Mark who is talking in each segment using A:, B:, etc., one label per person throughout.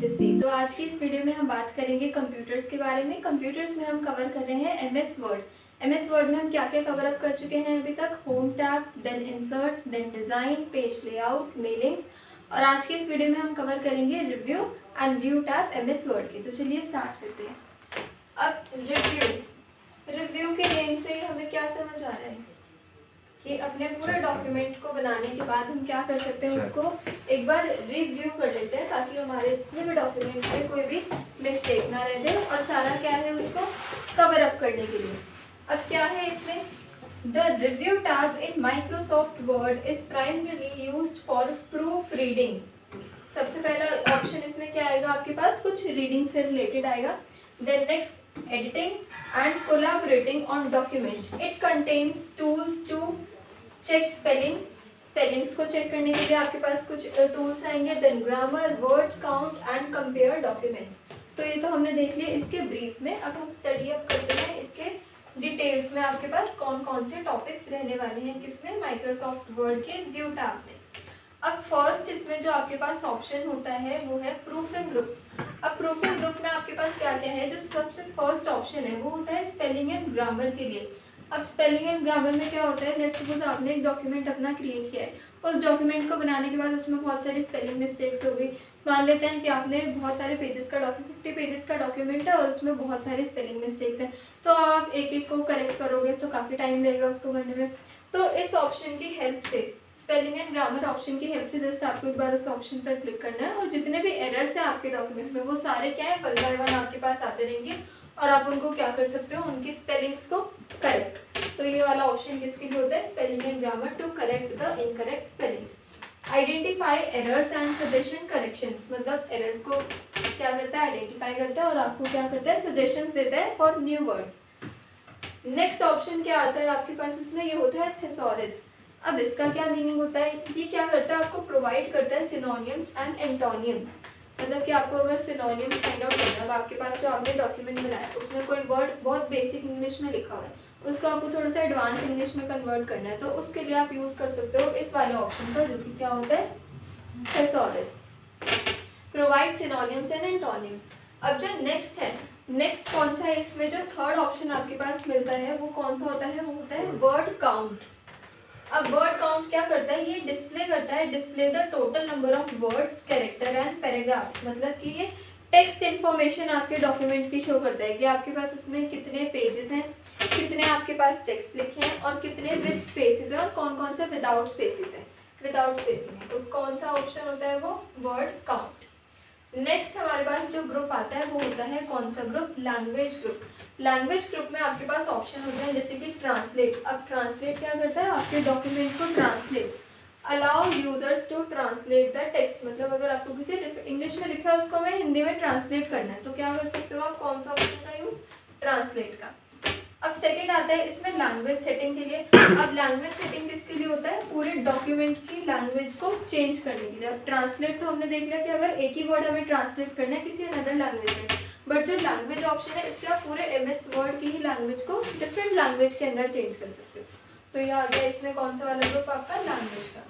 A: SSC. तो आज की इस वीडियो में हम बात करेंगे कंप्यूटर्स के बारे में। कंप्यूटर्स में हम कवर कर रहे हैं एमएस वर्ड। एमएस वर्ड में हम क्या क्या कवर अप कर चुके हैं अभी तक? Home tab, then insert, then design, page layout, mailings. और आज की इस वीडियो में हम कवर करेंगे review and view tab MS Word के। तो चलिए स्टार्ट करते हैं। अब रिव्यू के नेम से हमें क्या समझ आ रहा है कि अपने पूरे डॉक्यूमेंट को बनाने के बाद हम क्या कर सकते हैं, उसको एक बार रिव्यू कर लेते हैं ताकि हमारे जितने भी डॉक्यूमेंट में कोई भी मिस्टेक ना रह जाए और सारा क्या है उसको कवर अप करने के लिए। अब क्या है इसमें, the review tab in Microsoft word is primarily used for proof reading. सबसे पहला ऑप्शन इसमें क्या आएगा आपके पास, कुछ रीडिंग से रिलेटेड आएगा। Then next, editing and collaborating on document. It contains tools to check spellings को चेक करने के लिए आपके पास कुछ टूल्स आएंगे। Then grammar, word count and compare documents. तो ये तो हमने देख लिया इसके ब्रीफ में। अब हम स्टडी अप करते हैं इसके डिटेल्स में आपके पास कौन कौन से टॉपिक्स रहने वाले हैं किसमें, माइक्रोसॉफ्ट वर्ड के व्यू टैब में। अब फर्स्ट इसमें जो आपके पास ऑप्शन होता है वो है प्रूफिंग ग्रुप। अब प्रूफिंग ग्रुप में आपके पास क्या क्या है, जो सबसे फर्स्ट ऑप्शन है वो होता है स्पेलिंग एंड ग्रामर के लिए। अब स्पेलिंग एंड ग्रामर में क्या होता है, लेट्स सपोज आपने एक डॉक्यूमेंट अपना क्रिएट किया है, उस डॉक्यूमेंट को बनाने के बाद उसमें बहुत सारी स्पेलिंग मिस्टेक्स हो गई। मान लेते हैं कि आपने बहुत सारे पेजेस का 50 पेजेस का डॉक्यूमेंट है और उसमें बहुत सारी स्पेलिंग मिस्टेक्स हैं, तो आप एक एक को करेक्ट करोगे तो काफ़ी टाइम लगेगा उसको करने में। तो इस ऑप्शन की हेल्प से, स्पेलिंग एंड ग्रामर ऑप्शन की हेल्प से जस्ट आपको एक बार उस ऑप्शन पर क्लिक करना है और जितने भी एरर्स हैं आपके डॉक्यूमेंट में वो सारे क्या है, वन बाय वन आपके पास आते रहेंगे और आप उनको क्या कर सकते हो, उनकी स्पेलिंग्स को करेक्ट। तो ये वाला ऑप्शन किसके लिए होता है, spelling and grammar to correct the incorrect spellings. Identify errors and suggestion corrections, मतलब एरर्स को क्या करता है, आइडेंटिफाई करता है और आपको क्या करता है, सजेशंस देता है for new words. Next option क्या आता है आपके पास इसमें, ये होता है थेसॉरस। अब इसका क्या मीनिंग होता है, ये क्या करता है, आपको प्रोवाइड करता है सिनोनियम्स एंड एंटोनियम्स। मतलब कि आपको अगर सिनोनियम्स फाइंड आउट करना है, अब आपके पास जो आपने डॉक्यूमेंट बनाया है उसमें कोई वर्ड बहुत बेसिक इंग्लिश में लिखा हुआ है, उसको आपको थोड़ा सा एडवांस इंग्लिश में कन्वर्ट करना है, तो उसके लिए आप यूज़ कर सकते हो इस वाले ऑप्शन का, जो कि क्या होता है, thesaurus. Provide synonyms and antonyms. अब जो नेक्स्ट है, नेक्स्ट कौन सा है इसमें, जो थर्ड ऑप्शन आपके पास मिलता है वो कौन सा होता है, वो होता है वर्ड काउंट। अब वर्ड काउंट क्या करता है, ये डिस्प्ले करता है, display the total number of words, character and paragraphs. मतलब कि ये टेक्स्ट इन्फॉर्मेशन आपके डॉक्यूमेंट की शो करता है कि आपके पास इसमें कितने पेजेस हैं, कितने आपके पास टेक्स्ट लिखे हैं और कितने विद स्पेसेस हैं और कौन कौन से विदाउट स्पेसेस हैं, विदाउट स्पेसिंग है। तो कौन सा ऑप्शन होता है, वो वर्ड काउंट। नेक्स्ट हमारे पास जो ग्रुप आता है वो होता है कौन सा group, language group. Language group में आपके पास ऑप्शन होते हैं जैसे कि ट्रांसलेट। अब ट्रांसलेट क्या करता है, आपके डॉक्यूमेंट को translate, allow users to translate the text. मतलब अगर आपको किसी इंग्लिश में लिखा है उसको हमें हिंदी में ट्रांसलेट करना है तो क्या कर सकते हो आप, कौन सा ऑप्शन का यूज, ट्रांसलेट का। अब सेकंड आता है इसमें लैंग्वेज सेटिंग के लिए। अब लैंग्वेज सेटिंग किसके लिए होता है, पूरे डॉक्यूमेंट की लैंग्वेज को चेंज करने के लिए। अब ट्रांसलेट तो हमने देख लिया कि अगर एक ही वर्ड हमें ट्रांसलेट करना है किसी अनदर लैंग्वेज में, बट जो लैंग्वेज ऑप्शन है इससे आप पूरे एमएस वर्ड की ही लैंग्वेज को डिफरेंट लैंग्वेज के अंदर चेंज कर सकते हो। तो ये आ गया इसमें कौन सा वाला ग्रुप आपका, लैंग्वेज का।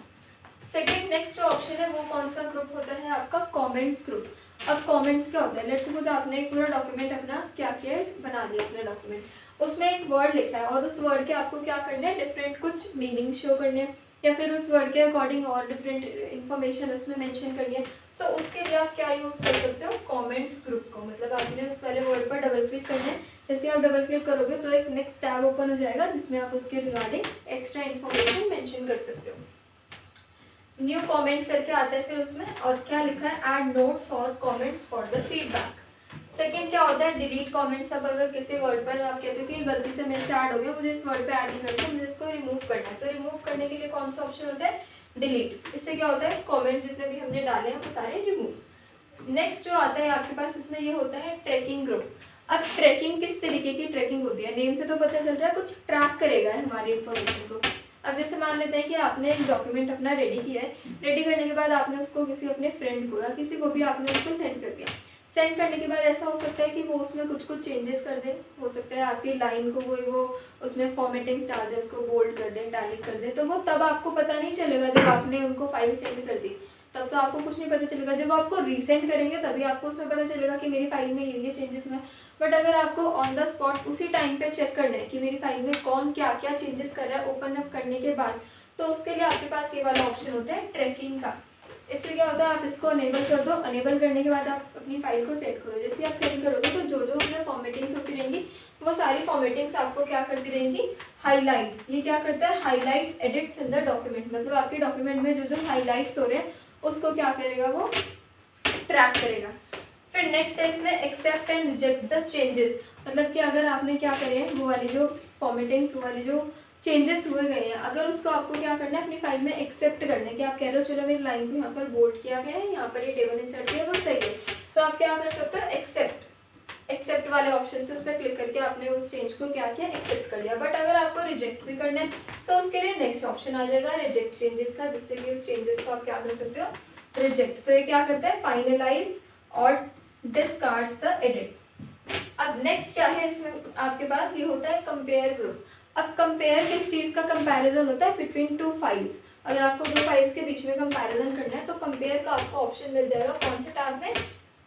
A: सेकेंड नेक्स्ट जो ऑप्शन है वो कौन सा ग्रुप होता है आपका, कॉमेंट्स ग्रुप। अब कॉमेंट्स क्या होता है, लेट्स सपोज आपने एक पूरा डॉक्यूमेंट अपना क्या किया है, बना लिया अपना डॉक्यूमेंट, उसमें एक वर्ड लिखा है और उस वर्ड के आपको क्या करना है, डिफरेंट कुछ मीनिंग शो करने हैं या फिर उस वर्ड के अकॉर्डिंग और डिफरेंट इन्फॉर्मेशन उसमें मेंशन करनी है, तो उसके लिए आप क्या यूज़ कर सकते हो, कमेंट्स ग्रुप को। मतलब आपने उस वाले वर्ड पर डबल क्लिक करना है, जैसे आप डबल क्लिक करोगे तो एक नेक्स्ट टैब ओपन हो जाएगा जिसमें आप उसके रिगार्डिंग एक्स्ट्रा इन्फॉर्मेशन मेंशन कर सकते हो। न्यू कमेंट करके आता है फिर उसमें, और क्या लिखा है, ऐड नोट्स और comments for the feedback. Second क्या होता है, डिलीट कमेंट्स। अब अगर किसी वर्ड पर आप कहते हो कि गलती से मेरे से ऐड हो गया, मुझे इस वर्ड पे ऐड नहीं करना, मुझे इसको रिमूव करना है, तो रिमूव करने के लिए कौन सा ऑप्शन होता है, डिलीट। इससे क्या होता है, कमेंट जितने भी हमने डाले हैं वो सारे रिमूव। नेक्स्ट जो आता है आपके पास इसमें ये होता है ट्रैकिंग ग्रुप। अब ट्रैकिंग किस तरीके की ट्रैकिंग होती है, नेम से तो पता चल रहा है कुछ ट्रैक करेगा हमारी इन्फॉर्मेशन को। अब जैसे मान लेते हैं कि आपने एक डॉक्यूमेंट अपना रेडी किया है, रेडी करने के बाद आपने उसको किसी अपने फ्रेंड को या किसी को भी आपने उसको सेंड कर दिया। सेंड करने के बाद ऐसा हो सकता है कि वो उसमें कुछ कुछ चेंजेस कर दे, हो सकता है आपकी लाइन को वो उसमें फॉर्मेटिंग्स डाल दे, उसको बोल्ड कर दे, इटैलिक कर दे, तो वो तब आपको पता नहीं चलेगा जब आपने उनको फाइल सेंड कर दी। तब तो आपको कुछ नहीं पता चलेगा। जब आपको रीसेंड करेंगे तभी आपको उसमें पता चलेगा कि मेरी फाइल में ये चेंजेस हुए। बट अगर आपको ऑन द स्पॉट उसी टाइम पे चेक करना है कि मेरी फाइल में कौन क्या क्या चेंजेस कर रहा है ओपन अप करने के बाद, तो उसके लिए आपके पास ये वाला ऑप्शन होता है ट्रैकिंग का। इससे क्या होता है, आप इसको अनेबल कर दो। अनेबल करने के बाद आप अपनी फाइल को सेट करो। जैसे आप सेट करोगे तो जो जो उसमें फॉर्मेटिंग्स होती रहेंगी वो सारी फॉर्मेटिंग्स आपको क्या करती रहेंगी, हाईलाइट्स। ये क्या करता है, highlights edits in the document, मतलब आपके डॉक्यूमेंट में जो जो हाईलाइट्स हो रहे हैं उसको क्या करेगा, वो ट्रैक करेगा। फिर नेक्स्ट है इसमें accept and reject the changes, मतलब कि अगर आपने क्या करे हैं वो वाली जो फॉर्मेटिंग्स, वो वाली जो चेंजेस हुए गए हैं, अगर उसको आपको क्या करना है अपनी फाइल में एक्सेप्ट करना है कि आप कह रहे हो चलो मेरी लाइन को यहाँ पर बोल्ड किया गया है, यहाँ पर ये टेबल इंसर्ट किया वो सही है, तो आप क्या कर सकते हो, एक्सेप्ट वाले ऑप्शन से उस पर क्लिक करके आपने उस चेंज को क्या किया, एक्सेप्ट कर लिया। बट अगर आपको रिजेक्ट भी करना है तो उसके लिए नेक्स्ट ऑप्शन आ जाएगा रिजेक्ट चेंजेस का, जिससे कि उस चेंजेस को आप क्या कर सकते हो, रिजेक्ट। तो ये क्या करता है, फाइनलाइज और डिस्कार्ड्स द एडिट्स। अब नेक्स्ट क्या है इसमें आपके पास, ये होता है कंपेयर ग्रुप। अब कंपेयर किस चीज़ का कंपैरिजन होता है, बिटवीन टू फाइल्स। अगर आपको दो फाइल्स के बीच में कंपैरिजन करना है तो कंपेयर का आपको ऑप्शन मिल जाएगा कौन से टैब में,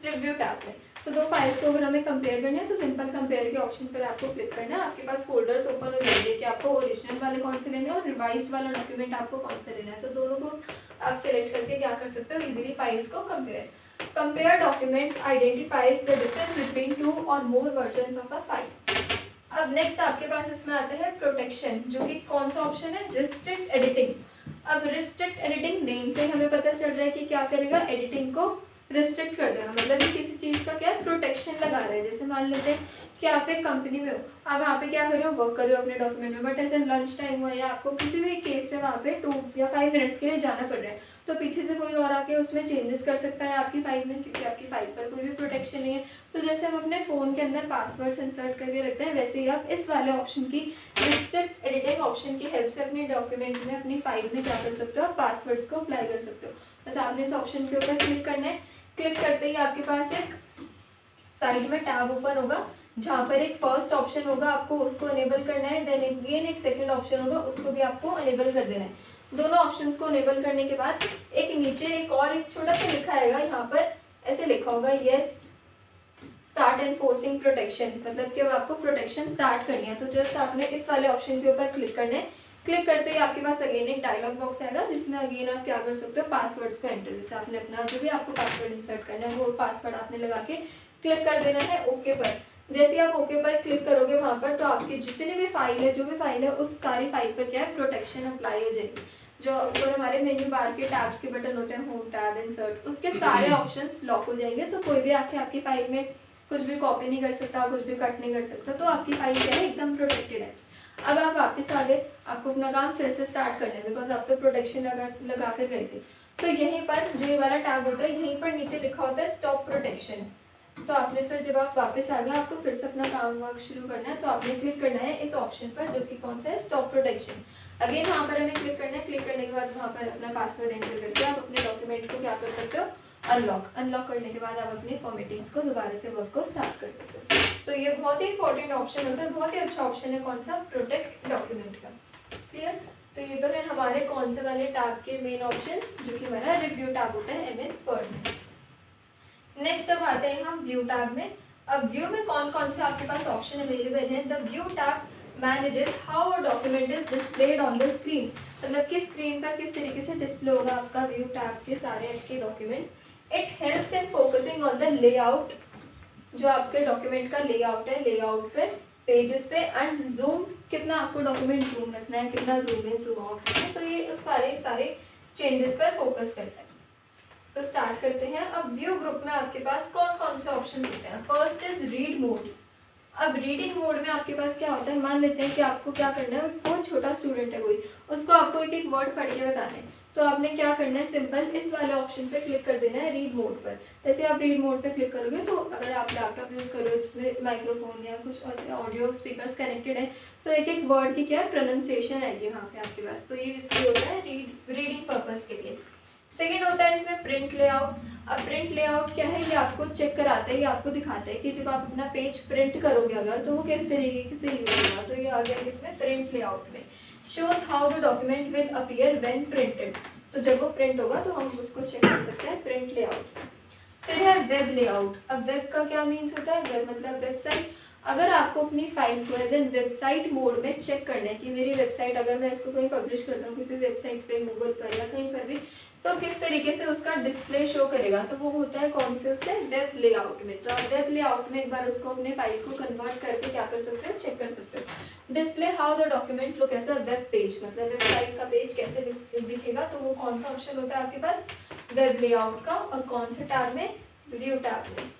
A: रिव्यू टैब में। तो दो फाइल्स को अगर हमें कंपेयर करना है तो सिंपल कंपेयर के ऑप्शन पर आपको क्लिक करना है। आपके पास फोल्डर्स ओपन हो जाएंगे कि आपको ओरिजिनल वाले कौन से लेने हैं और रिवाइज्ड वाला डॉक्यूमेंट आपको कौन सा लेना है। तो दोनों को आप सिलेक्ट करके क्या कर सकते हो, इजीली फाइल्स को compare documents identifies the difference between two और मोर वर्जन्स ऑफ अ फाइल। अब नेक्स्ट आपके पास इसमें आता है प्रोटेक्शन, जो कि कौन सा ऑप्शन है, रिस्ट्रिक्ट एडिटिंग। अब रिस्ट्रिक्ट एडिटिंग नेम से हमें पता चल रहा है कि क्या करेगा, एडिटिंग को रिस्ट्रिक्ट कर देगा, मतलब कि किसी चीज़ का क्या प्रोटेक्शन लगा रहा है। जैसे मान लेते हैं कि आप एक कंपनी में हो, आप वहाँ पे क्या कर रहे हो, वर्क कर रहे हो अपने डॉक्यूमेंट में, बट ऐसे लंच टाइम हुआ या आपको किसी भी केस से वहाँ पे 2 या 5 मिनट्स के लिए जाना पड़ रहा है, तो पीछे से कोई और आके उसमें चेंजेस कर सकता है आपकी फाइल में, क्योंकि आपकी फाइल पर कोई भी प्रोटेक्शन नहीं है। तो जैसे हम अपने फ़ोन के अंदर पासवर्ड्स इंसर्ट करके रखते हैं, वैसे ही आप इस वाले ऑप्शन की रिस्ट्रिक्ट एडिटिंग ऑप्शन की हेल्प से अपने डॉक्यूमेंट में, अपनी फाइल में क्या कर सकते हो, पासवर्ड्स को अप्लाई कर सकते हो। बस आपने इस ऑप्शन के ऊपर क्लिक करना है। क्लिक करते ही आपके पास एक साइड में टैब ओपन होगा जहाँ पर एक फर्स्ट ऑप्शन होगा, आपको उसको अनेबल करना है। देन अगेन एक सेकंड ऑप्शन होगा, उसको भी आपको अनेबल कर देना है। दोनों ऑप्शंस को अनेबल करने के बाद एक नीचे एक और एक छोटा सा लिखा आएगा, यहाँ पर ऐसे लिखा होगा यस स्टार्ट एनफोर्सिंग प्रोटेक्शन, मतलब कि अब आपको प्रोटेक्शन स्टार्ट करनी है। तो जस्ट आपने इस वाले ऑप्शन के ऊपर क्लिक करना है। क्लिक करते ही आपके पास अगेन एक डायलॉग बॉक्स आएगा जिसमें अगेन आप क्या कर सकते हो, पासवर्ड्स को एंटर, जैसे आपने अपना जो भी आपको पासवर्ड इंसर्ट करना है वो पासवर्ड आपने लगा के क्लिक कर देना है ओके पर। जैसे ही आप ओके पर क्लिक करोगे वहाँ पर, तो आपकी जितनी भी फाइल है, जो भी फाइल है, उस सारी फाइल पर क्या है, प्रोटेक्शन अप्लाई हो जाएगी। जो ऊपर हमारे मेन्यू बार के टैब्स के बटन होते हैं, होम टैब, इंसर्ट, उसके सारे ऑप्शंस लॉक हो जाएंगे। तो कोई भी आके आपकी फाइल में कुछ भी कॉपी नहीं कर सकता, कुछ भी कट नहीं कर सकता। तो आपकी फाइल क्या है, एकदम प्रोटेक्टेड है। अब आप वापस आ गए, आपको अपना काम फिर से स्टार्ट करना है, बिकॉज आप तो प्रोटेक्शन लगा कर गए थे। तो यहीं पर जो ये वाला टैब होता है, यहीं पर नीचे लिखा होता है स्टॉप प्रोटेक्शन। तो आपने फिर जब आप वापस आ गए, आपको फिर से अपना काम वर्क शुरू करना है, तो आपने क्लिक करना है इस ऑप्शन पर जो कि कौन सा है, स्टॉप प्रोटेक्शन। अगेन वहाँ पर हमें क्लिक करना है। क्लिक करने के बाद वहाँ पर अपना पासवर्ड एंटर करके आप अपने डॉक्यूमेंट को क्या कर सकते हो, अनलॉक करने के बाद आप अपनी फॉर्मेटिंग्स को दोबारा से वर्क को स्टार्ट कर सकते हो। तो ये बहुत ही इंपॉर्टेंट ऑप्शन होता है, बहुत ही अच्छा ऑप्शन है कौन सा, प्रोटेक्ट डॉक्यूमेंट का। क्लियर। तो ये तो है हमारे कौन से वाले टैब के मेन ऑप्शंस, जो कि हमारा रिव्यू टैब होता है MS वर्ड में। नेक्स्ट अब आते हैं हम व्यू टैब में। अब व्यू में कौन कौन से आपके पास ऑप्शन अवेलेबल हैं। The view tab manages how a document is displayed on the screen, मतलब कि स्क्रीन पर किस तरीके से डिस्प्ले होगा आपका व्यू टैब के सारे आपके documents. It helps in focusing on the layout, जो आपके डॉक्यूमेंट का लेआउट है, लेआउट पे, पेजेस पे, एंड जूम, कितना आपको डॉक्यूमेंट जूम रखना है, कितना जूम इन जूम आउट रखना है। तो ये उस सारे चेंजेस पर फोकस करता है। तो स्टार्ट करते हैं। अब व्यू ग्रुप में आपके पास कौन कौन से ऑप्शन होते हैं। First is read mode. अब रीडिंग मोड में आपके पास क्या होता है, मान लेते हैं कि आपको क्या करना है, बहुत छोटा स्टूडेंट है कोई, उसको आपको एक एक वर्ड पढ़ के बताना है। तो आपने क्या करना है, सिंपल इस वाले ऑप्शन पे क्लिक कर देना है, रीड मोड पर। जैसे आप रीड मोड पे क्लिक करोगे तो अगर आप लैपटॉप यूज़ कर रहे हो जिसमें माइक्रोफोन या कुछ ऐसे ऑडियो स्पीकर्स कनेक्टेड है, तो एक एक वर्ड की क्या प्रोनाउंसिएशन आएगी वहाँ पे आपके पास। तो ये इसलिए होता है रीडिंग पर्पज़ के लिए। सेकेंड होता है इसमें प्रिंट लेआउट। अब प्रिंट लेआउट क्या है, ये आपको चेक कराता है, ये आपको दिखाता है कि जब आप अपना पेज प्रिंट करोगे अगर, तो वो किस तरीके से यूज होगा। तो ये आ गया इसमें प्रिंट लेआउट में। Shows how the document will appear when printed. तो जब वो प्रिंट होगा तो हम उसको चेक कर सकते हैं प्रिंट लेआउट से। फिर है वेब लेआउट। अब वेब का क्या मीन्स होता है, वेब मतलब वेबसाइट। अगर आपको अपनी फाइल को एज एन वेबसाइट मोड में चेक करना है कि मेरी वेबसाइट, अगर मैं इसको कहीं पब्लिश करता हूँ किसी वेबसाइट पे, गूगल पर या कहीं पर भी, तो किस तरीके से उसका डिस्प्ले शो करेगा, तो वो होता है कौन से, उससे वेब लेआउट में। तो आप वेब लेआउट में एक बार उसको अपने फाइल को कन्वर्ट करके क्या कर सकते हो, चेक कर सकते हो। Display how the document look as a web page, मतलब वेबसाइट का पेज कैसे दिखेगा, तो वो कौन सा ऑप्शन होता है आपके पास, वेब लेआउट का, और कौन से टैब में, व्यू टैब में।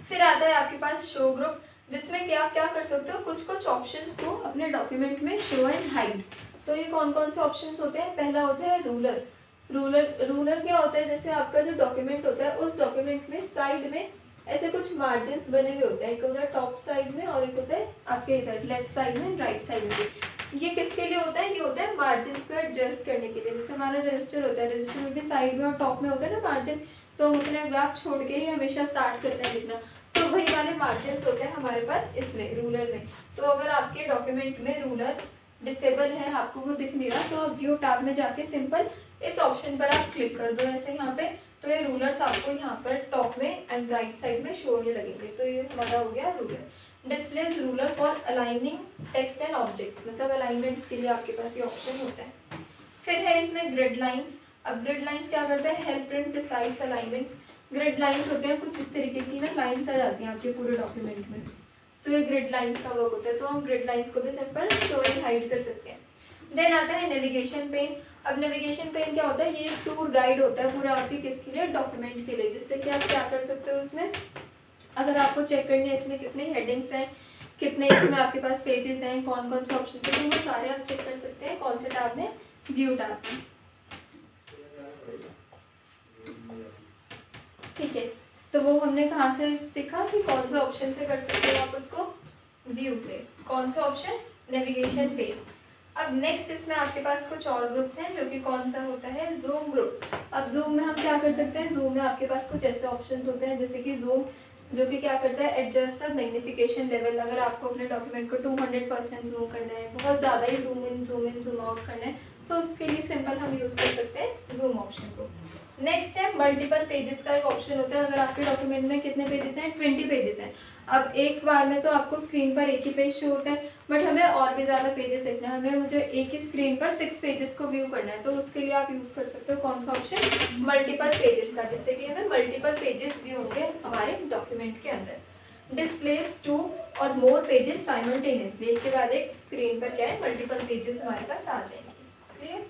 A: फिर आता है आपके पास शो ग्रुप, जिसमें कि आप क्या कर सकते हो, कुछ कुछ ऑप्शंस को अपने डॉक्यूमेंट में शो एंड हाइड। तो ये कौन कौन से ऑप्शंस होते हैं, पहला होता है रूलर। रूलर क्या होता है, जैसे आपका जो डॉक्यूमेंट होता है उस डॉक्यूमेंट में साइड में ऐसे कुछ मार्जिन्स बने हुए होते हैं, एक होता है टॉप साइड में और एक होता है आपके इधर लेफ्ट साइड में, राइट साइड में। ये किसके लिए होता है, ये होता है मार्जिन्स को एडजस्ट करने के लिए। जैसे हमारा रजिस्टर होता है, रजिस्टर में भी साइड में और टॉप में होता है ना मार्जिन, तो हम उतने गैप छोड़ के ही हमेशा स्टार्ट करते हैं लिखना, तो वही वाले मार्जिन्स होते हैं हमारे पास इसमें रूलर में। तो अगर आपके डॉक्यूमेंट में रूलर डिसेबल है, आपको वो दिख नहीं रहा, तो आप व्यू टैब में जाके सिंपल इस ऑप्शन पर आप क्लिक कर दो ऐसे यहाँ पे, तो ये रूलर्स आपको यहाँ पर टॉप में एंड राइट साइड में शो होने लगेंगे। तो ये हमारा हो गया ruler. Displays ruler for aligning text and objects, मतलब अलाइनमेंट्स के लिए आपके पास ये ऑप्शन होता है। फिर है इसमें ग्रिड लाइन्स। अब ग्रिड लाइन्स क्या करते हैं, help print precise alignments. Grid lines होते हैं कुछ इस तरीके की ना, लाइन्स आ जाती हैं आपके पूरे डॉक्यूमेंट में, तो ये ग्रिड लाइन्स का वर्क होता है। तो हम ग्रिड लाइन्स को भी सिंपल शो एंड हाइड कर सकते हैं। देन आता है नेविगेशन पेन। अब नेविगेशन पेन क्या होता है, ये एक टूर गाइड होता है पूरा आपके किसके लिए, डॉक्यूमेंट के लिए, जिससे कि आप क्या कर सकते हो उसमें, अगर आपको चेक करनी है इसमें कितनी हेडिंग्स हैं, कितने इसमें आपके पास पेजेस हैं, कौन कौन से ऑप्शन है, तो वो सारे आप चेक कर सकते हैं कौन से टैब में, व्यू टैब में। ठीक है, तो वो हमने कहाँ से सीखा कि कौन से ऑप्शन से कर सकते हो आप उसको, व्यू से। कौन सा ऑप्शन, नेविगेशन पेन। अब नेक्स्ट इसमें आपके पास कुछ और ग्रुप्स हैं, जो कि कौन सा होता है, जूम ग्रुप। अब जूम में हम क्या कर सकते हैं, जूम में आपके पास कुछ ऐसे ऑप्शंस होते हैं जैसे कि जूम, जो कि क्या करता है, एडजस्ट द मैग्निफिकेशन लेवल। अगर आपको अपने डॉक्यूमेंट को 200% जूम करना है, बहुत ज़्यादा ही जूम इन जूम आउट करना है, तो उसके लिए सिंपल हम यूज़ कर सकते हैं जूम ऑप्शन को। नेक्स्ट है मल्टीपल पेजेस का एक ऑप्शन होता है। अगर आपके डॉक्यूमेंट में कितने पेजेस हैं, 20 पेजेस हैं। अब एक बार में तो आपको स्क्रीन पर एक ही पेज शो होता है, बट हमें और भी ज़्यादा पेजेस देखना है, हमें मुझे एक ही स्क्रीन पर 6 पेजेस को व्यू करना है, तो उसके लिए आप यूज़ कर सकते हो कौन सा ऑप्शन, मल्टीपल पेजेस का, जिससे कि हमें मल्टीपल पेजेस व्यू होंगे हमारे डॉक्यूमेंट के अंदर। डिस्प्लेस 2 और मोर पेजेस साइमल्टेनियसली, एक के बाद एक स्क्रीन पर क्या है, मल्टीपल पेजेस हमारे पास आ जाएंगे। क्लियर।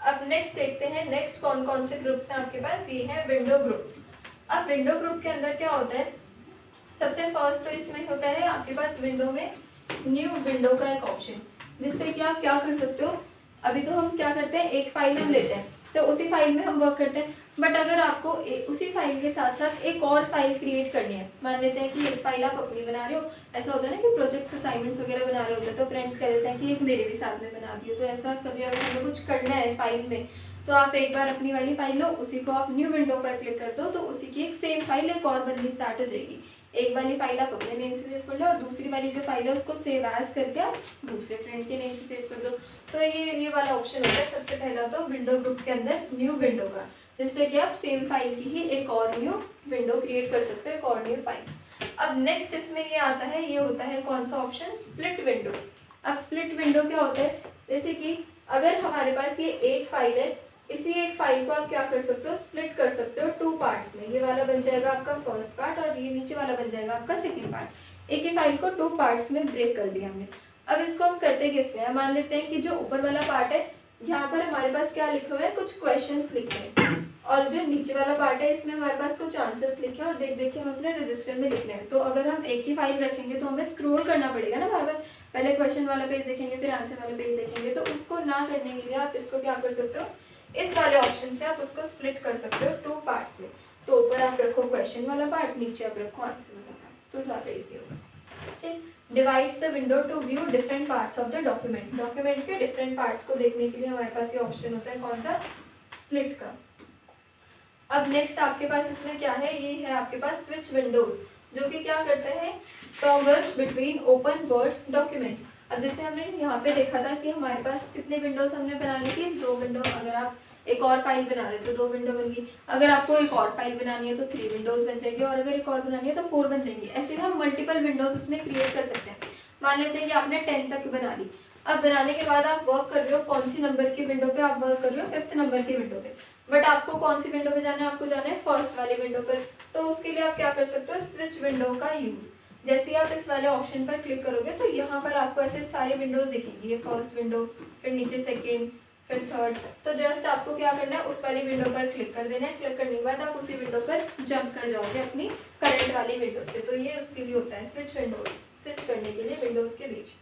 A: अब नेक्स्ट देखते हैं, नेक्स्ट कौन कौन से ग्रुप्स हैं आपके पास, ये है विंडो ग्रुप। अब विंडो ग्रुप के अंदर क्या होता है, सबसे फर्स्ट तो इसमें होता है आपके पास विंडो में न्यू विंडो का एक ऑप्शन, जिससे कि आप क्या कर सकते हो, अभी तो हम क्या करते हैं, एक फाइल हम लेते हैं तो उसी फाइल में हम वर्क करते हैं, बट अगर आपको उसी फाइल के साथ साथ एक और फाइल क्रिएट करनी है, मान लेते हैं कि एक फाइल आप अपनी बना रहे हो, ऐसा होता है ना कि प्रोजेक्ट्स असाइनमेंट्स वगैरह बना रहे होते हैं तो फ्रेंड्स कह देते हैं कि एक मेरे भी साथ में बना दियो, तो ऐसा कभी अगर हमें कुछ करना है फाइल में, तो आप एक बार अपनी वाली फाइल लो, उसी को आप न्यू विंडो पर क्लिक कर दो, तो उसी की एक सेम फाइल एक और बननी स्टार्ट हो जाएगी। एक वाली फाइल आप अपने नेम से सेव कर लो और दूसरी वाली जो फाइल है उसको सेव एज करके आप दूसरे फ्रेंड के नेम से सेव कर दो। तो ये वाला ऑप्शन होता है सबसे पहला तो विंडो ग्रुप के अंदर न्यू विंडो का, जिससे कि आप सेम फाइल की ही एक और न्यू विंडो क्रिएट कर सकते हो, एक और न्यू फाइल। अब नेक्स्ट इसमें ये आता है, ये होता है कौन सा ऑप्शन, स्प्लिट विंडो। अब स्प्लिट विंडो क्या होता है, जैसे कि अगर हमारे पास ये एक फाइल है, इसी एक फाइल को आप क्या कर सकते हो, स्प्लिट कर सकते हो 2 पार्ट्स में। ये वाला बन जाएगा आपका फर्स्ट पार्ट और ये नीचे वाला बन जाएगा आपका सेकंड पार्ट। एक ही फाइल को 2 पार्ट्स में ब्रेक कर दिया हमने। अब इसको हम करते किससे हैं, मान लेते हैं कि जो ऊपर वाला पार्ट है यहाँ पर हमारे पास क्या लिखे हुए हैं, कुछ क्वेश्चंस लिखे हैं, और जो नीचे वाला पार्ट है इसमें हमारे पास कुछ आंसर्स लिखे हैं और देख देख के हम अपने रजिस्टर में लिख रहे हैं। तो अगर हम एक ही फाइल रखेंगे तो हमें स्क्रॉल करना पड़ेगा ना बार बार, पहले क्वेश्चन वाला पेज देखेंगे फिर आंसर वाला पेज देखेंगे, तो उसको ना करने के लिए आप इसको क्या कर सकते हो, इस वाले ऑप्शन से आप उसको स्प्लिट कर सकते हो 2 पार्ट्स में। तो ऊपर आप रखो क्वेश्चन वाला पार्ट, नीचे आप रखो आंसर वाला पार्ट, तो ज़्यादा ईजी होगा। ठीक, divides the window to view different parts of the document. Document के डिफरेंट पार्ट्स को देखने के लिए हमारे पास ये ऑप्शन होता है कौन सा, स्प्लिट का। अब नेक्स्ट आपके पास इसमें क्या है, ये है आपके पास स्विच विंडोज, जो कि क्या करते हैं, toggles between open word documents. अब जैसे हमने यहाँ पे देखा था कि हमारे पास कितने विंडोज हमने बना ली थी, 2 विंडो। अगर आप एक और फाइल बना रहे तो 2 विंडो बन गई। अगर आपको एक और फाइल बनानी है तो 3 विंडोज़ बन जाएगी, और अगर एक और बनानी है तो 4 बन जाएंगी। ऐसे हम मल्टीपल विंडोज़ उसमें क्रिएट कर सकते हैं। मान लेते हैं कि आपने 10 तक बना ली। अब बनाने के बाद आप वर्क कर रहे हो कौन सी नंबर की विंडो पे, आप वर्क कर रहे हो 5th नंबर की विंडो पे, बट आपको कौन सी विंडो पे जाना है, आपको जाना है फर्स्ट वाली विंडो पर। तो उसके लिए आप क्या कर सकते हो, स्विच विंडो का यूज़। जैसे ही आप इस वाले ऑप्शन पर क्लिक करोगे तो यहाँ पर आपको ऐसे सारी विंडोज दिखेंगी, ये फर्स्ट विंडो, फिर नीचे सेकेंड, फिर थर्ड। तो जस्ट आपको क्या करना है, उस वाली विंडो पर क्लिक कर देना है। क्लिक करने के बाद आप उसी विंडो पर जंप कर जाओगे अपनी करंट वाली विंडो से। तो ये उसके लिए होता है स्विच विंडोज, स्विच करने के लिए विंडोज के बीच।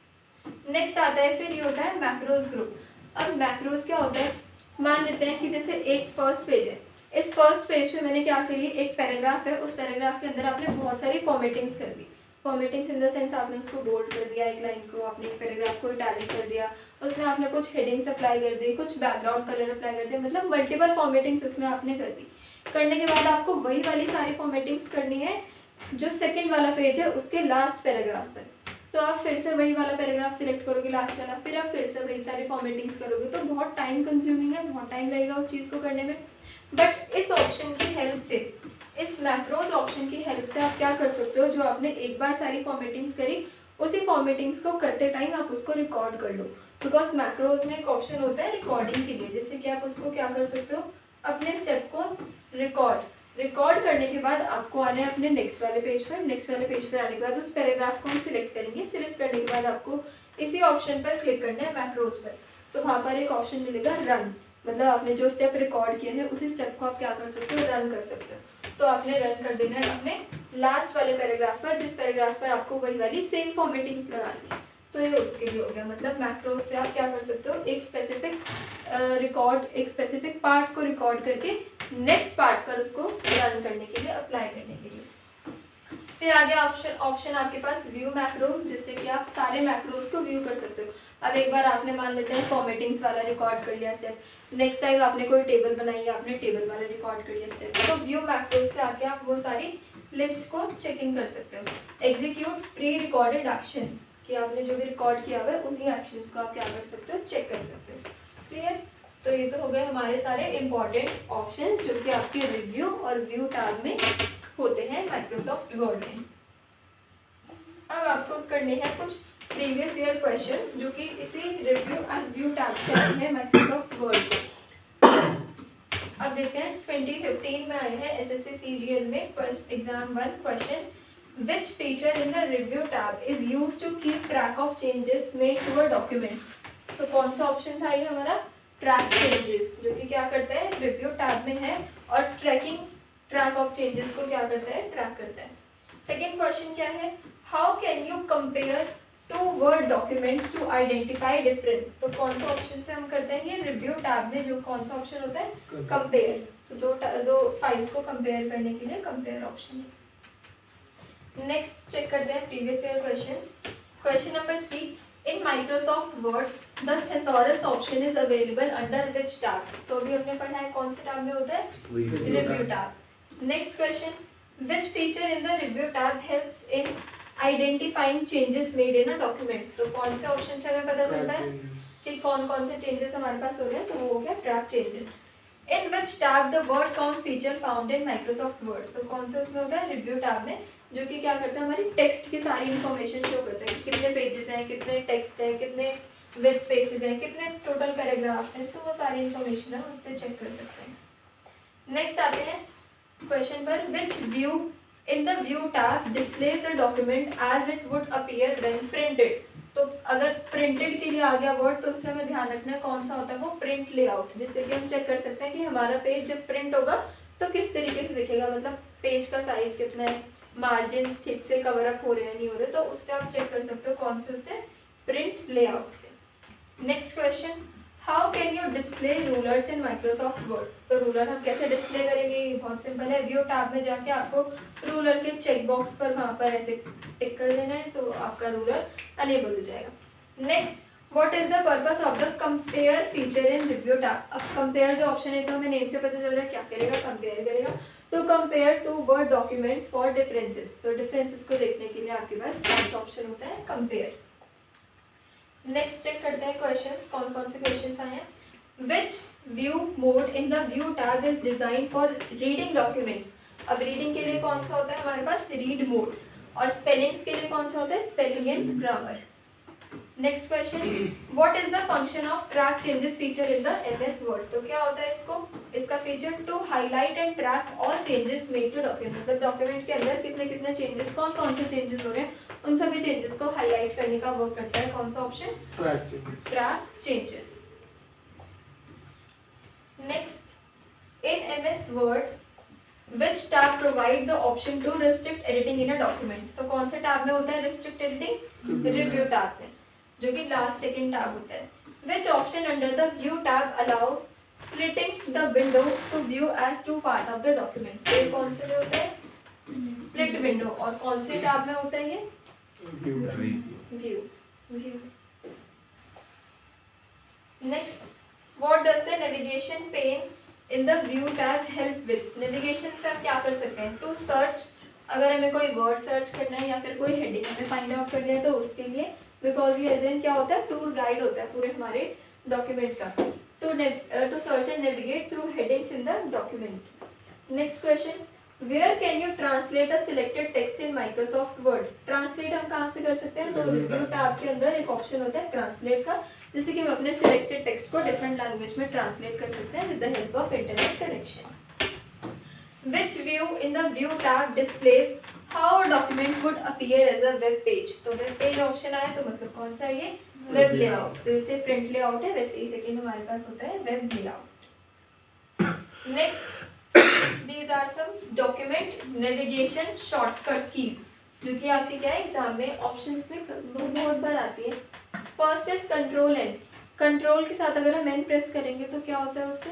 A: नेक्स्ट आता है फिर ये होता है मैक्रोज ग्रुप। अब मैक्रोज क्या होता है, मान लेते हैं कि जैसे एक फर्स्ट पेज है, इस फर्स्ट पेज पे मैंने क्या करी, एक पैराग्राफ है, उस पैराग्राफ के अंदर आपने बहुत सारी फॉर्मेटिंग्स कर दी। फॉर्मेटिंग्स इन द सेंस आपने उसको बोल्ड कर दिया, एक लाइन को, आपने एक पैराग्राफ को इटैलिक कर दिया, उसमें आपने कुछ हेडिंग्स अप्लाई कर दी, कुछ बैकग्राउंड कलर अप्लाई कर दिया, मतलब मल्टीपल फॉर्मेटिंग्स उसमें आपने कर दी। करने के बाद आपको वही वाली सारी फॉर्मेटिंग्स करनी है जो सेकेंड वाला पेज है उसके लास्ट पैराग्राफ पर। तो आप फिर से वही वाला पैराग्राफ सिलेक्ट करोगे लास्ट वाला, फिर आप फिर से वही सारी फॉर्मेटिंग्स करोगे। तो बहुत टाइम कंज्यूमिंग है, बहुत टाइम लगेगा उस चीज़ को करने में। बट इस ऑप्शन की हेल्प से, इस मैक्रोज ऑप्शन की हेल्प से आप क्या कर सकते हो, जो आपने एक बार सारी फॉर्मेटिंग्स करी, उसी फॉर्मेटिंग्स को करते टाइम आप उसको रिकॉर्ड कर लो। बिकॉज मैक्रोज में एक ऑप्शन होता है रिकॉर्डिंग के लिए, जिससे कि आप उसको क्या कर सकते हो, अपने स्टेप को रिकॉर्ड करने के बाद आपको आना है अपने नेक्स्ट वाले पेज पर। नेक्स्ट वाले पेज पर आने के बाद उस पैराग्राफ को हम सिलेक्ट करेंगे। सिलेक्ट करने के बाद आपको इसी ऑप्शन पर क्लिक करना है मैक्रोज पर। तो वहाँ पर एक ऑप्शन मिलेगा रन, मतलब आपने जो स्टेप रिकॉर्ड किया है उसी स्टेप को आप क्या कर सकते हो, रन कर सकते हो। तो आपने रन कर देना है अपने लास्ट वाले पैराग्राफ पर, जिस पैराग्राफ पर आपको वही वाली सेम फॉर्मेटिंग्स लगानी है। तो ये उसके लिए हो गया। मतलब मैक्रोज से आप क्या कर सकते हो, एक स्पेसिफिक पार्ट को रिकॉर्ड करके नेक्स्ट पार्ट पर उसको रन करने के लिए, अप्लाई करने के लिए। फिर आगे ऑप्शन आपके पास व्यू मैक्रो, जिससे कि आप सारे मैक्रोज को व्यू कर सकते हो। अब एक बार आपने मान लेते हैं फॉर्मेटिंग्स वाला रिकॉर्ड कर लिया स्टेप, नेक्स्ट टाइम आपने कोई टेबल बनाई है, आपने टेबल वाला रिकॉर्ड कर लिया स्टेप, तो व्यू मैक्रोज से आके आप वो सारी लिस्ट को चेकिंग कर सकते हो। एग्जीक्यूट प्री रिकॉर्डेड एक्शन, कि आपने जो भी रिकॉर्ड किया हुआ है उसी एक्शंस को आप क्या कर सकते हो, चेक कर सकते हो। क्लियर? तो ये तो हो गए हमारे सारे इंपॉर्टेंट ऑप्शंस जो कि आपके रिव्यू और व्यू टैब में होते हैं माइक्रोसॉफ्ट वर्ड में। अब आपको करने हैं कुछ प्रीवियस ईयर क्वेश्चंस जो कि इसी रिव्यू एंड व्यू टैब से आए हैं माइक्रोसॉफ्ट वर्ड से। अब देखते हैं 2015 में आए हैं एसएससी सीजीएल में exam 1 question, which feature in the review tab is used to keep track of changes made to a document। तो कौन सा ऑप्शन था ये हमारा, ट्रैक चेंजेस, जो कि क्या करता है, रिव्यू टैब में है और ट्रैक ऑफ चेंजेस को क्या करता है, ट्रैक करता है। सेकेंड क्वेश्चन क्या है, how can you compare two word documents to identify difference. तो कौन सा ऑप्शन से हम करते हैं, ये रिव्यू टैब में जो कौन सा ऑप्शन होता है, कंपेयर। तो दो फाइल्स को कंपेयर करने के लिए कंपेयर ऑप्शन है। नेक्स्ट चेक करते हैं previous year questions. Question number 3, in Microsoft Word the thesaurus option is available under which tab. तो अभी हमने पढ़ा है कौन से टैब में होता है, review tab. Next question, which feature in the review tab helps in identifying changes made in a document. तो कौन से ऑप्शन से हमें पता चलता है कि कौन कौन से चेंजेस हमारे पास हो रहे हैं, तो वो हो गया track changes. In which tab the word count feature found in Microsoft word. तो कौन सा उसमें होता है, रिव्यू टैब में, जो कि क्या करता है, हमारी टेक्स्ट की सारी इन्फॉर्मेशन शो करता है, कितने पेजेस हैं, कितने टेक्स्ट है, कितने विद स्पेसेस हैं, कितने टोटल पैराग्राफ्स हैं, तो वो सारी इन्फॉर्मेशन है उससे चेक कर सकते हैं। नेक्स्ट आते हैं क्वेश्चन पर, which view in the view tab displays the document as it would appear when printed. तो अगर प्रिंटेड के लिए आ गया वर्ड तो उससे हमें ध्यान रखना है कौन सा होता है, वो प्रिंट लेआउट, जिससे कि हम चेक कर सकते हैं कि हमारा पेज जब प्रिंट होगा तो किस तरीके से दिखेगा, मतलब पेज का साइज कितना है, मार्जिन ठीक से कवर अप हो रहे हैं नहीं हो रहे, तो उससे आप चेक कर सकते हो कौन से, उससे प्रिंट लेआउट से। Next question, how can you display rulers in Microsoft word. तो रूलर हम कैसे डिस्प्ले करेंगे, ये बहुत सिंपल है। व्यू टैब में जाके आपको रूलर के चेक बॉक्स पर वहाँ पर ऐसे टिक कर देना है, तो आपका रूलर अनेबल हो जाएगा। Next, what is the purpose of the compare feature in review tab. अब कंपेयर जो ऑप्शन है तो हमें नेम से पता चल रहा है क्या करेगा, कंपेयर करेगा, to compare two word documents for differences. तो डिफरेंसेस को देखने के लिए आपके पास कौन सा ऑप्शन होता है, कंपेयर। नेक्स्ट चेक करते हैं क्वेश्चंस, कौन कौन से क्वेश्चंस आए हैं। Which view mode in the view tab is designed for reading documents? अब रीडिंग के लिए कौन सा होता है हमारे पास रीड मोड, और स्पेलिंग्स के लिए कौन सा होता है spelling and grammar. Next question, what is the function of track changes feature in the MS word. तो क्या होता है इसका feature to highlight and track all changes made to document. मतलब डॉक्यूमेंट के अंदर कितने कितने चेंजेस, कौन कौन से चेंजेस हो रहे हैं, उन सभी चेंजेस को हाईलाइट करने का वर्क करता है. कौन सा option, track changes. Next, in MS Word, which tab provide the option to restrict editing in a document. तो कौन से टैब में होता है restrict editing? Review टैब में, जो कि लास्ट सेकंड टैब होता है. Which option under the view tab allows splitting the window to view as two part of the document. तो ये कौन से में होता है split window, और कौन से टैब में होता है ये view. Next, what does the navigation pane in the view tab help with? Navigation से हम क्या कर सकते हैं, टू सर्च, अगर हमें कोई वर्ड सर्च करना है या फिर कोई हेडिंग हमें फाइंड आउट करनी है तो उसके लिए, बिकॉज ये देन क्या होता है टूर गाइड होता है पूरे हमारे डॉक्यूमेंट का, to search and navigate through headings in the document. Next question, where can you translate a selected text in Microsoft word. Translate हम कहाँ से कर सकते हैं, तो रिव्यू टैब के अंदर एक ऑप्शन होता है ट्रांसलेट का, जैसे कि हम अपने सिलेक्टेड टेक्स्ट को डिफरेंट लैंग्वेज में ट्रांसलेट कर सकते हैं with the help of internet connection. Which view in the view tab displays how a document would appear as a web page. तो web page ऑप्शन आया तो मतलब कौन सा है ये वेब लेआउट. तो जैसे प्रिंट लेआउट है वैसे ही सेकंड हमारे पास होता है web layout. Next, these are some document navigation shortcut keys, जो कि आपके क्या है एग्जाम में ऑप्शंस में बहुत बार आती है. First is control N. Control के साथ अगर हम एन प्रेस करेंगे तो क्या होता है उससे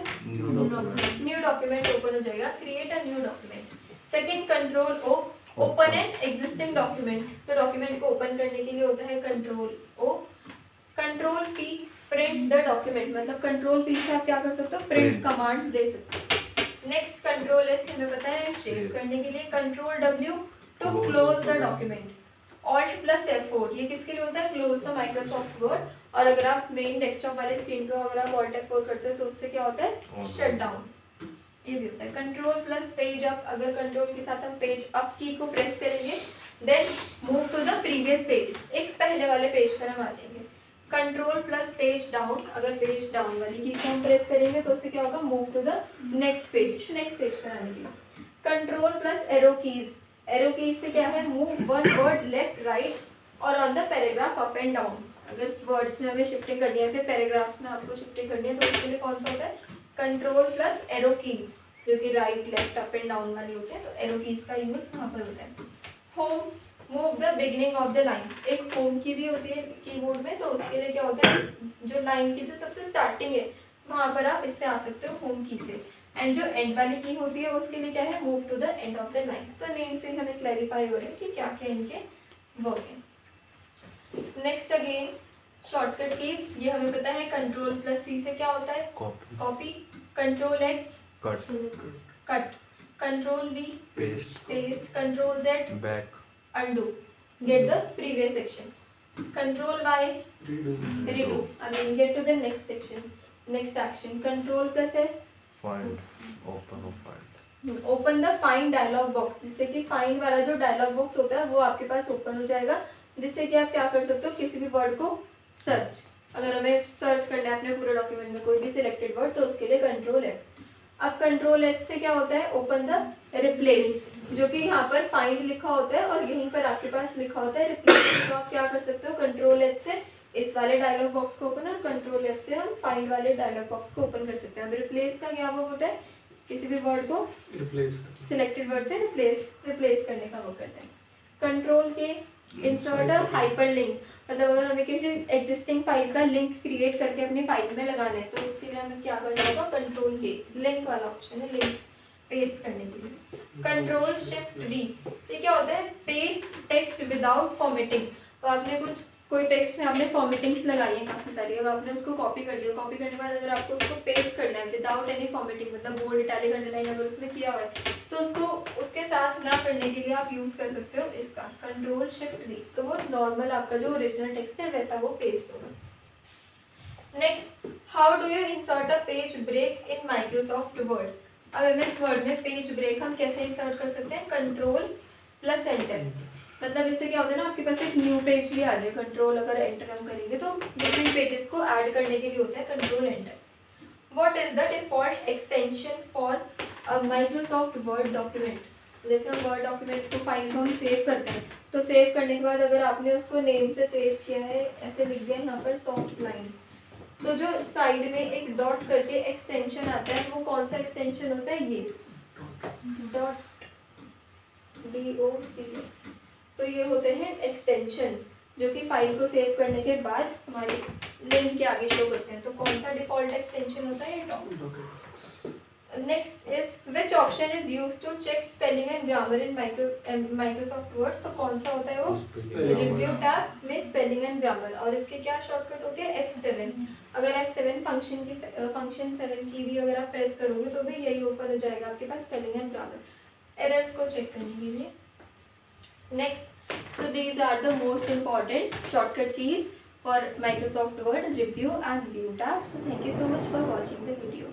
A: न्यू डॉक्यूमेंट ओपन हो जाएगा, create a new document. Second control O, open an existing document. तो डॉक्यूमेंट को ओपन करने के लिए होता है control O. Control P, print the document. मतलब कंट्रोल पी से आप क्या कर सकते हो, प्रिंट कमांड दे सकते हो. नेक्स्ट कंट्रोल एस हमें पता है सेव करने के लिए. Control W two close the document. Alt plus F4 ये किसके लिए होता है, क्लोज द माइक्रोसॉफ्ट वर्ड. और अगर आप मेन डेस्कटॉप वाले स्क्रीन पे अगर आप ऑल्ट F4 करते हो तो उससे क्या होता है शट डाउन, ये भी होता है. कंट्रोल प्लस पेज अप, अगर कंट्रोल के साथ हम पेज अप की को प्रेस करेंगे then move to the previous page, एक पहले वाले पेज पर हम आ जाएंगे. कंट्रोल प्लस पेज डाउन, अगर पेज डाउन वाली की को हम प्रेस करेंगे तो उससे क्या होगा move to the next page पर आने के लिए. Control plus arrow keys, arrow keys से क्या है move one word left right और on the paragraph up and down. अगर वर्ड्स में हमें शिफ्टिंग करनी है फिर पैराग्राफ्स में आपको शिफ्टिंग करनी है तो उसके लिए कौन सा होता है कंट्रोल प्लस एरो कीज, जो कि right left up and down वाली होती है. तो एरो कीज का यूज वहाँ पर होता है. Home, move the beginning of the line. एक होम की भी होती है कीबोर्ड में, तो उसके लिए क्या होता है जो लाइन की जो सबसे स्टार्टिंग है वहाँ पर आप इससे आ सकते हो होम की से. एंड जो एंड वाली की होती है उसके लिए क्या है move to the end of the line. तो नेम से हमें क्लैरिफाई हो रहा है कि क्या क्या इनके वर्क है. नेक्स्ट अगेन शॉर्टकट कीज, ये हमें पता है कंट्रोल प्लस सी से क्या होता है copy. Control x cut, control we paste, control Z
B: back,
A: undo, get the previous section. Control Y redo, again get to the next section, next action. Control plus F
B: find,
A: open the find dialog box, जिससे कि find वाला जो dialog box होता है वो आपके पास open हो जाएगा, जिससे कि आप क्या कर सकते हो किसी भी वर्ड को सर्च. अगर हमें सर्च करना है अपने पूरे डॉक्यूमेंट में कोई भी सिलेक्टेड वर्ड तो उसके लिए कंट्रोल F. अब कंट्रोल H से क्या होता है ओपन द रिप्लेस, जो कि यहाँ पर फाइंड लिखा होता है और यहीं पर आपके पास लिखा होता है रिप्लेस. तो आप क्या कर सकते हो कंट्रोल H से इस वाले डायलॉग बॉक्स को ओपन और कंट्रोल F से हम फाइंड वाले डायलॉग बॉक्स को ओपन कर सकते हैं. अब रिप्लेस का क्या वो होता है किसी भी वर्ड को सिलेक्टेड वर्ड से रिप्लेस करने का वो करते हैं. कंट्रोल के इंसर्ट अ हाइपरलिंक, मतलब अगर हमें किसी एग्जिस्टिंग फाइल का लिंक क्रिएट करके अपनी फाइल में लगाना है तो उसके लिए हमें क्या करना होगा कंट्रोल के लिंक वाला ऑप्शन है लिंक पेस्ट करने के लिए. कंट्रोल शिफ्ट वी, ये क्या होता है पेस्ट टेक्स्ट विदाउट फॉर्मेटिंग. तो आपने कोई टेक्स्ट में आपने फॉर्मेटिंग्स लगाई है काफ़ी सारी, अब आपने उसको कॉपी कर लिया, कॉपी करने के बाद अगर आपको उसको पेस्ट करना है विदाउट एनी फॉर्मेटिंग, मतलब बोल्ड इटैलिक अंडरलाइन अगर उसमें किया हुआ है तो उसको उसके साथ ना करने के लिए आप यूज़ कर सकते हो इसका कंट्रोल शिफ्ट वी. तो वो नॉर्मल आपका जो ओरिजिनल टेक्स्ट है वैसा वो पेस्ट होगा. Next, how do you insert a page break in Microsoft word. अब MS वर्ड में पेज ब्रेक हम कैसे इंसर्ट कर सकते हैं, कंट्रोल प्लस एंटर। मतलब इससे क्या होता है ना, आपके पास एक न्यू पेज भी आ जाए, कंट्रोल अगर एंटर हम करेंगे तो डिफरेंट पेजेस को ऐड करने के लिए होता है control enter. What is the default extension for a Microsoft word document. जैसे हम वर्ड डॉक्यूमेंट को फाइल को हम सेव करते हैं, तो सेव करने के बाद अगर आपने उसको नेम से सेव किया है, ऐसे लिख दिया यहाँ पर सॉफ्ट लाइन, तो जो साइड में एक डॉट करके एक्सटेंशन आता है, वो कौन सा एक्सटेंशन होता है, ये डॉट DOCX। तो ये होते हैं एक्सटेंशंस जो कि फाइल को सेव करने के बाद हमारे नेम के आगे शो करते हैं। तो कौन सा डिफॉल्ट एक्सटेंशन होता है, ये docx. Next is which option is used to check spelling and grammar in Microsoft word. तो कौन सा होता है वो, रिव्यू टैब में स्पेलिंग एंड ग्रामर, और इसके क्या शॉर्टकट होती है, F7। अगर F7 फंक्शन 7 की भी अगर आप प्रेस करोगे तो भी यही ओपन हो जाएगा आपके पास, स्पेलिंग एंड ग्रामर एरर्स को चेक करने के लिए। Next, so these are the most important shortcut keys for Microsoft Word, review and view tab. So thank you so much for watching the video.